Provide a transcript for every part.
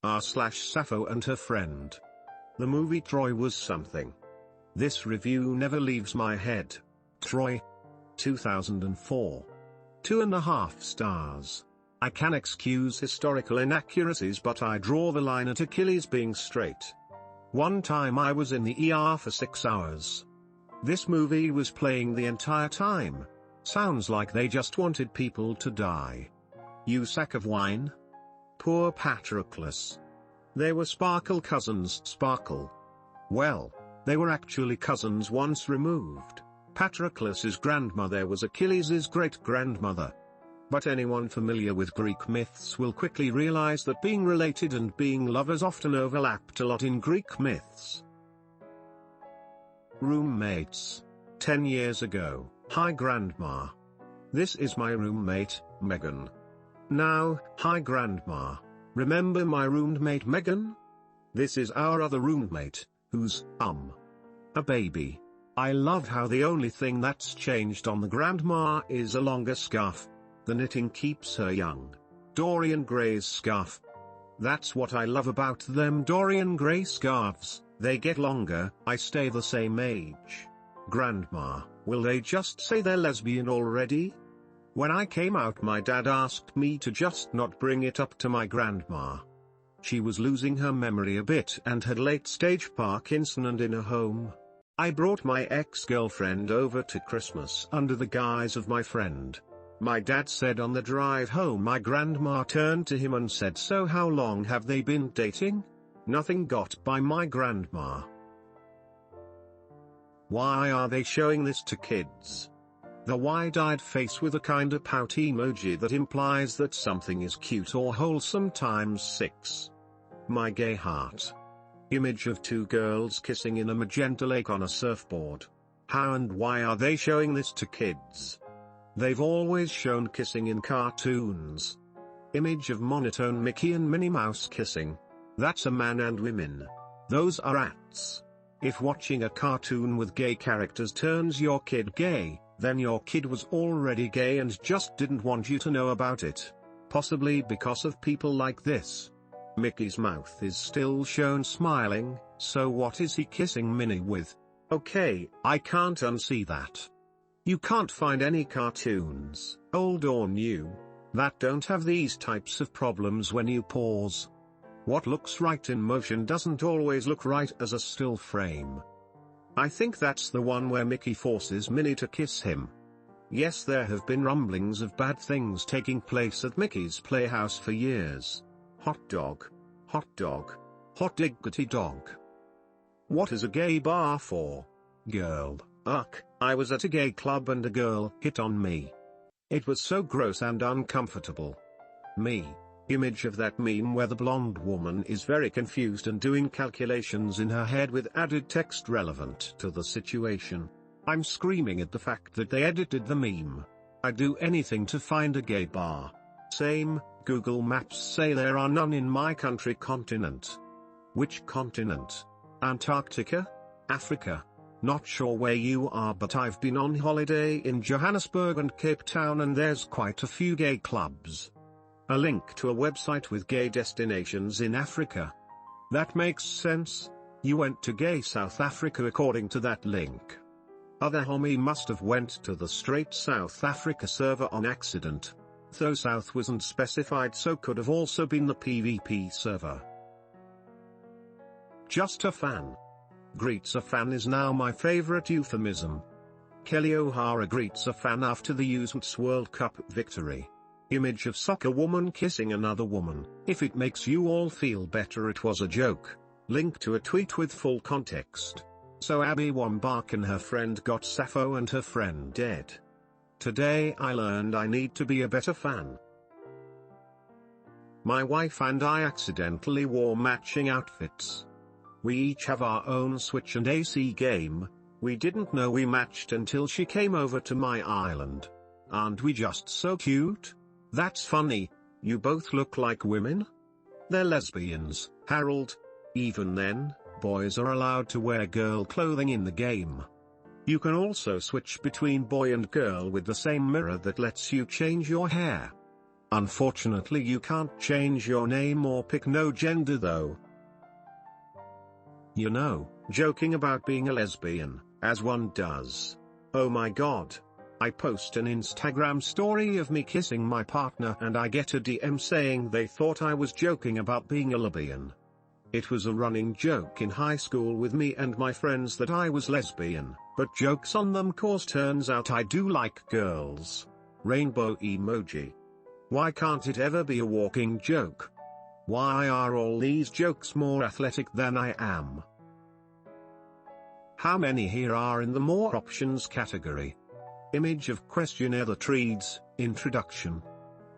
r/Sappho and her friend. The movie Troy was something. This review never leaves my head. Troy. 2004. 2.5 stars. I can excuse historical inaccuracies, but I draw the line at Achilles being straight. One time I was in the ER for 6 hours. This movie was playing the entire time. Sounds like they just wanted people to die. You sack of wine? Poor Patroclus. They were Sparkle cousins. Sparkle. Well, they were actually cousins once removed. Patroclus's grandmother was Achilles' great-grandmother. But anyone familiar with Greek myths will quickly realize that being related and being lovers often overlapped a lot in Greek myths. Roommates. 10 years ago. Hi Grandma. This is my roommate, Megan. Now, hi Grandma. Remember my roommate Megan? This is our other roommate, who's, a baby. I love how the only thing that's changed on the grandma is a longer scarf. The knitting keeps her young. Dorian Gray's scarf. That's what I love about them Dorian Gray scarves, they get longer, I stay the same age. Grandma, will they just say they're lesbian already? When I came out my dad asked me to just not bring it up to my grandma. She was losing her memory a bit and had late-stage Parkinson and in a home. I brought my ex-girlfriend over to Christmas under the guise of my friend. My dad said on the drive home my grandma turned to him and said, "So how long have they been dating?" Nothing got by my grandma. Why are they showing this to kids? The wide-eyed face with a kinda pout emoji that implies that something is cute or wholesome ×6. My gay heart. Image of 2 girls kissing in a magenta lake on a surfboard. How and why are they showing this to kids? They've always shown kissing in cartoons. Image of monotone Mickey and Minnie Mouse kissing. That's a man and women. Those are acts. If watching a cartoon with gay characters turns your kid gay, then your kid was already gay and just didn't want you to know about it. Possibly because of people like this. Mickey's mouth is still shown smiling, so what is he kissing Minnie with? Okay, I can't unsee that. You can't find any cartoons, old or new, that don't have these types of problems when you pause. What looks right in motion doesn't always look right as a still frame. I think that's the one where Mickey forces Minnie to kiss him. Yes, there have been rumblings of bad things taking place at Mickey's Playhouse for years. Hot dog. Hot dog. Hot diggity dog. What is a gay bar for? Girl. Ugh, I was at a gay club and a girl hit on me. It was so gross and uncomfortable. Me. Image of that meme where the blonde woman is very confused and doing calculations in her head with added text relevant to the situation. I'm screaming at the fact that they edited the meme. I'd do anything to find a gay bar. Same, Google Maps say there are none in my country continent. Which continent? Antarctica? Africa? Not sure where you are, but I've been on holiday in Johannesburg and Cape Town and there's quite a few gay clubs. A link to a website with gay destinations in Africa. That makes sense. You went to gay South Africa according to that link. Other homie must have went to the straight South Africa server on accident. Though South wasn't specified, so could have also been the PvP server. Just a fan. Greets a fan is now my favorite euphemism. Kelly O'Hara greets a fan after the USW's World Cup victory. Image of soccer woman kissing another woman. If it makes you all feel better, it was a joke. Link to a tweet with full context. So Abby Wambach and her friend got Sappho and her friend dead. Today I learned I need to be a better fan. My wife and I accidentally wore matching outfits. We each have our own Switch and AC game. We didn't know we matched until she came over to my island. Aren't we just so cute? That's funny, you both look like women? They're lesbians, Harold. Even then, boys are allowed to wear girl clothing in the game. You can also switch between boy and girl with the same mirror that lets you change your hair. Unfortunately you can't change your name or pick no gender though. You know, joking about being a lesbian, as one does. Oh my god. I post an Instagram story of me kissing my partner and I get a DM saying they thought I was joking about being a lesbian. It was a running joke in high school with me and my friends that I was lesbian, but jokes on them cause turns out I do like girls. Rainbow emoji. Why can't it ever be a walking joke? Why are all these jokes more athletic than I am? How many here are in the more options category? Image of questionnaire that reads, Introduction.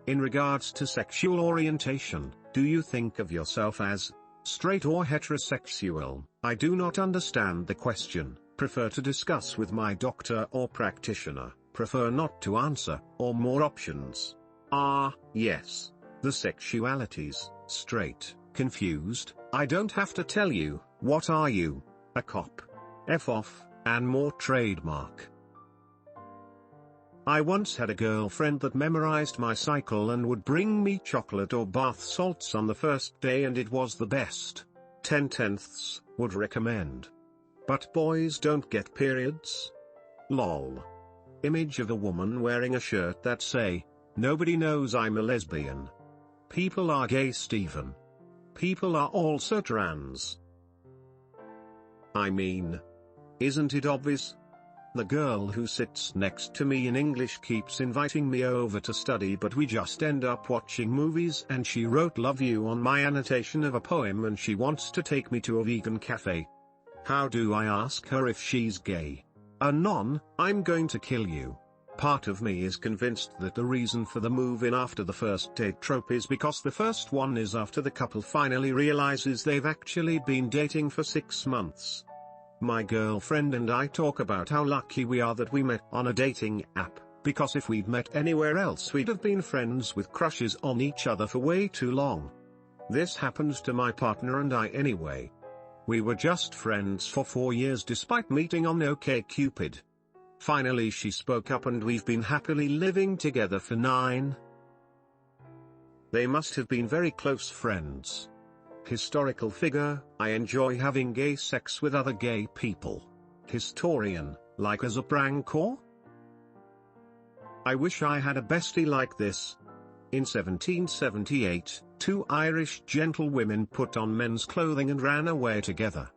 In regards to sexual orientation, do you think of yourself as straight or heterosexual? I do not understand the question, prefer to discuss with my doctor or practitioner, prefer not to answer, or more options. Yes. The sexualities, straight, confused, I don't have to tell you, what are you? A cop. F off, and more trademark. I once had a girlfriend that memorized my cycle and would bring me chocolate or bath salts on the first day and it was the best. 10/10ths, would recommend. But boys don't get periods? Lol. Image of a woman wearing a shirt that say, nobody knows I'm a lesbian. People are gay Stephen. People are also trans. I mean, isn't it obvious? The girl who sits next to me in English keeps inviting me over to study but we just end up watching movies and she wrote love you on my annotation of a poem and she wants to take me to a vegan cafe. How do I ask her if she's gay? Anon, I'm going to kill you. Part of me is convinced that the reason for the move-in after the first date trope is because the first one is after the couple finally realizes they've actually been dating for 6 months. My girlfriend and I talk about how lucky we are that we met on a dating app, because if we'd met anywhere else we'd have been friends with crushes on each other for way too long. This happened to my partner and I anyway. We were just friends for 4 years despite meeting on OkCupid. Finally she spoke up and we've been happily living together for 9. They must have been very close friends. Historical figure, I enjoy having gay sex with other gay people. Historian, like as a prank or? I wish I had a bestie like this. In 1778, 2 Irish gentlewomen put on men's clothing and ran away together.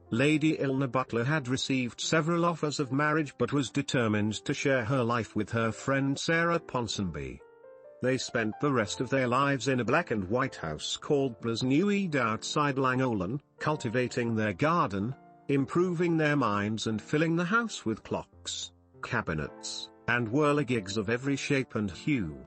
Lady Ilna Butler had received several offers of marriage but was determined to share her life with her friend Sarah Ponsonby. They spent the rest of their lives in a black and white house called Blasnewid outside Llangollen, cultivating their garden, improving their minds and filling the house with clocks, cabinets, and whirligigs of every shape and hue.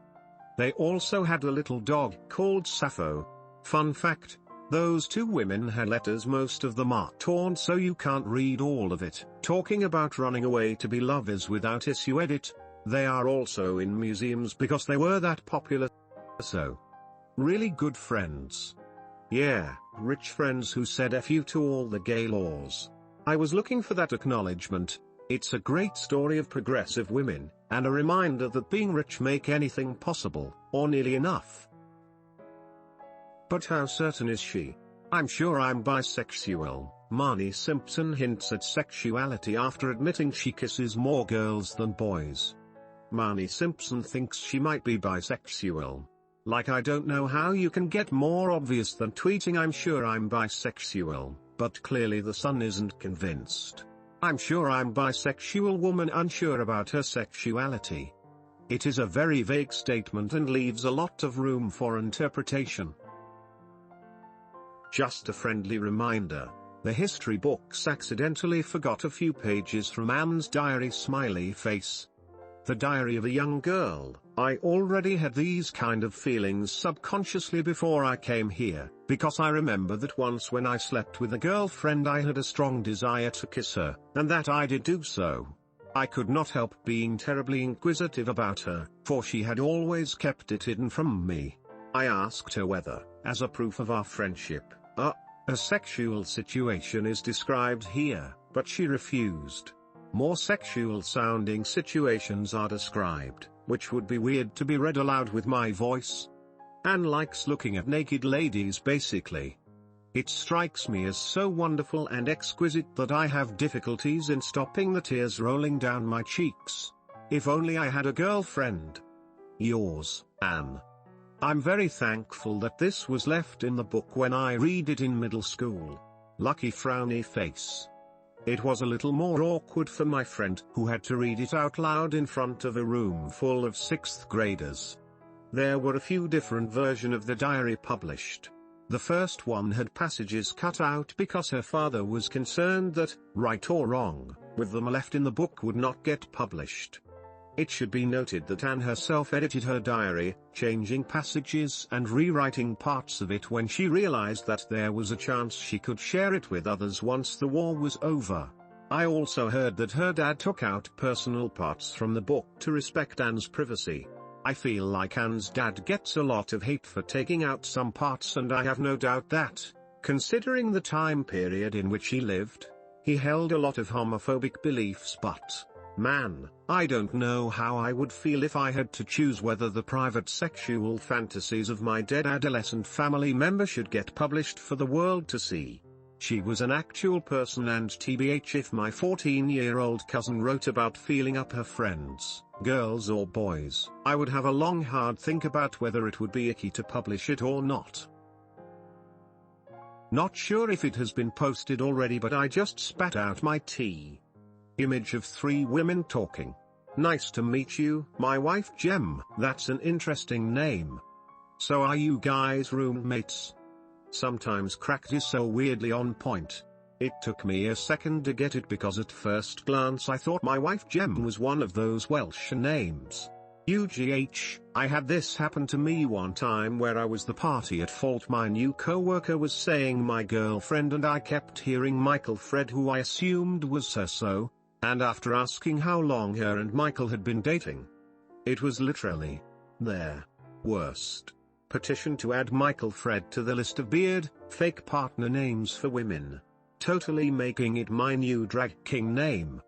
They also had a little dog called Sappho. Fun fact, those 2 women had letters, most of them are torn so you can't read all of it, talking about running away to be lovers without issue edit. They are also in museums because they were that popular. So, really good friends. Yeah, rich friends who said F you to all the gay laws. I was looking for that acknowledgement. It's a great story of progressive women, and a reminder that being rich make anything possible, or nearly enough. But how certain is she? I'm sure I'm bisexual. Marnie Simpson hints at sexuality after admitting she kisses more girls than boys. Marnie Simpson thinks she might be bisexual. Like, I don't know how you can get more obvious than tweeting I'm sure I'm bisexual, but clearly the Sun isn't convinced. I'm sure I'm bisexual woman unsure about her sexuality. It is a very vague statement and leaves a lot of room for interpretation. Just a friendly reminder, the history books accidentally forgot a few pages from Anne's diary smiley face. The diary of a young girl. I already had these kind of feelings subconsciously before I came here, because I remember that once when I slept with a girlfriend I had a strong desire to kiss her, and that I did do so. I could not help being terribly inquisitive about her, for she had always kept it hidden from me. I asked her whether, as a proof of our friendship, a sexual situation is described here, but she refused. More sexual sounding situations are described, which would be weird to be read aloud with my voice. Anne likes looking at naked ladies basically. It strikes me as so wonderful and exquisite that I have difficulties in stopping the tears rolling down my cheeks. If only I had a girlfriend. Yours, Anne. I'm very thankful that this was left in the book when I read it in middle school. Lucky frowny face. It was a little more awkward for my friend who had to read it out loud in front of a room full of 6th graders. There were a few different versions of the diary published. The first one had passages cut out because her father was concerned that, right or wrong, with them left in the book would not get published. It should be noted that Anne herself edited her diary, changing passages and rewriting parts of it when she realized that there was a chance she could share it with others once the war was over. I also heard that her dad took out personal parts from the book to respect Anne's privacy. I feel like Anne's dad gets a lot of hate for taking out some parts, and I have no doubt that, considering the time period in which he lived, he held a lot of homophobic beliefs. But, man, I don't know how I would feel if I had to choose whether the private sexual fantasies of my dead adolescent family member should get published for the world to see. She was an actual person, and TBH if my 14-year-old cousin wrote about feeling up her friends, girls or boys, I would have a long hard think about whether it would be icky to publish it or not. Not sure if it has been posted already, but I just spat out my tea. Image of 3 women talking. Nice to meet you, my wife Jem. That's an interesting name. So are you guys roommates? Sometimes cracked is so weirdly on point. It took me a second to get it because at first glance I thought my wife Jem was one of those Welsh names. UGH, I had this happen to me one time where I was the party at fault. My new co-worker was saying my girlfriend, and I kept hearing Michael Fred, who I assumed was her, and after asking how long her and Michael had been dating, it was literally their worst. Petition to add Michael Fred to the list of fake partner names for women. Totally making it my new drag king name.